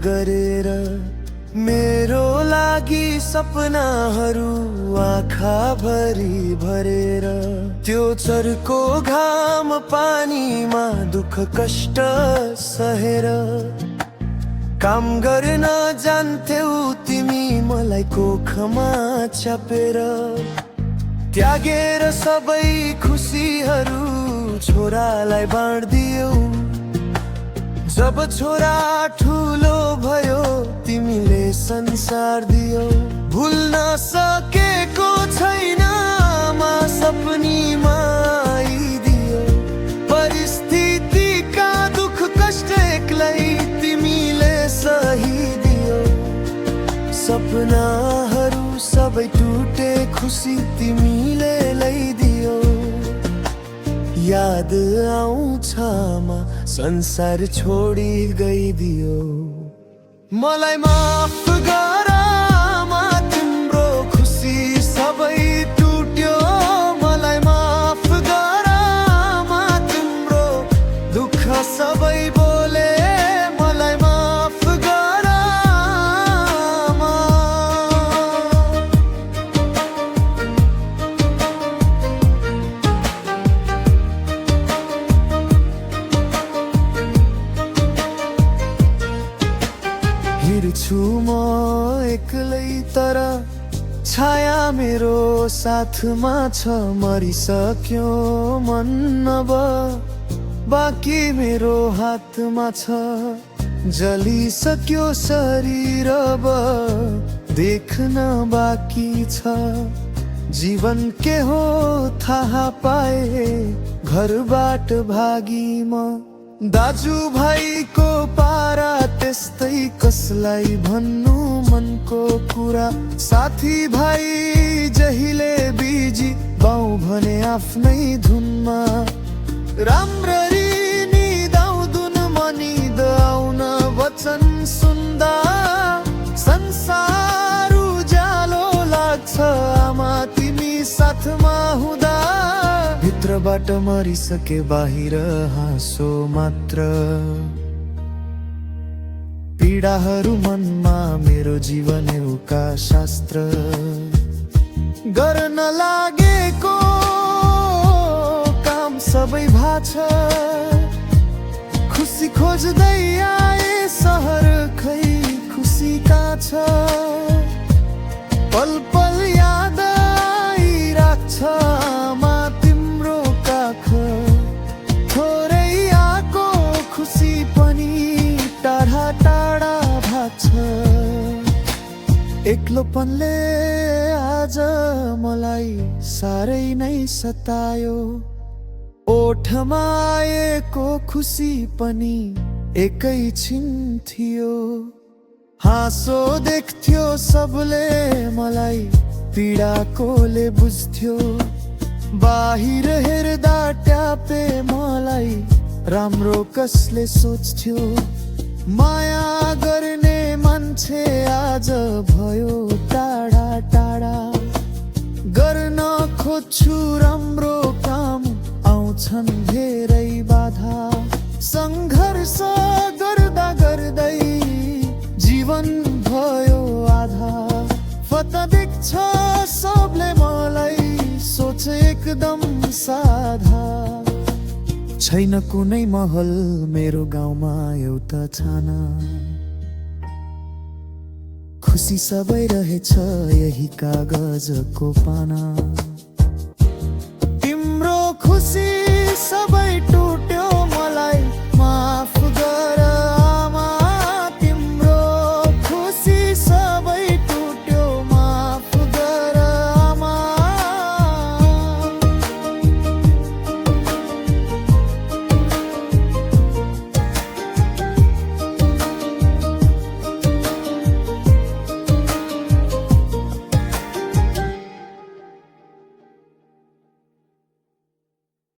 गरेर मेरो लागि सपनाहरू आँखा भरि भरेर त्यो चर्को घाम पानीमा दुःख कष्ट सहेर काम गर्न जान्थ्यौ तिमी मलाई कोखमा च्यापेर त्यागेर सबै खुसीहरू छोरालाई बाँड्दियौ जब छोरा ठुलो भयो तिमीले संसार दियौ भुल्न सकेको छैन मा सपनीमा आइदियो परिस्थितिका दुःख कष्ट एक्लै तिमीले सहिदियो सपनाहरू सबै टुटे खुसी तिमीले ल्याइदियो याद आउँछ मा संसार छोडी गइदियो मलाई माफ गर मा तिम्रो खुसी सबै टुट्यो मलाई माफ गर मा तिम्रो दुःख सबै बोले मलाई माफ गर मा हिँड्छु म एक्लै तर छाया मेरो साथमा छ मरिसक्यो मन अब बाँकी मेरो हातमा छ जलिसक्यो शरीर अब देख्न बाँकी छ जीवन के हो थाहा पाए घरबाट भागी म दाजुभाइको पारा त्यस्तै कसलाई भन्नु मनको कुरा साथीभाइ जहिले बिजी बाउ भने आफ्नै धुनमा राम्ररी निदाउँदुन मनिद आउन वचन सुन्दा संसार उज्यालो लाग्छ आमा तिमी साथमा हुँदा भित्रबाट मरिसके बाहिर हाँसो मात्र पीडाहरू मनमा मेरो जीवन एउटा शास्त्र गर्न लागेको काम सबै भाछ खुसी खोज्दै आए सहर खै खुसी कहाँ छ पल पल याद आइराख्छ आमा तिम्रो काख थोरै आको खुसी पनि टाढा टाढा भाग्छ एक्लोपनले आज मलाई साह्रै नै सतायो ओठमा आएको खुसी पनि एकैछिन थियो हाँसो देख्थ्यो सबले मलाई पीडाकोले बुझ्थ्यो बाहिर हेर्दा ट्यापे मलाई राम्रो कसले सोच्थ्यो माया गर्ने मान्छे आज भयो टाढा टाढा गर्न खोज्छु राम्रो काम आउँछन् धेरै बाधा सङ्घर्ष गर्दा गर्दै जीवन भयो आधा फता देख्छ सबले मलाई सोच एकदम साधा छैन कुनै महल मेरो गाउँमा एउटा छाना खुसी सबै रहेछ यही कागजको पाना तिम्रो खुसी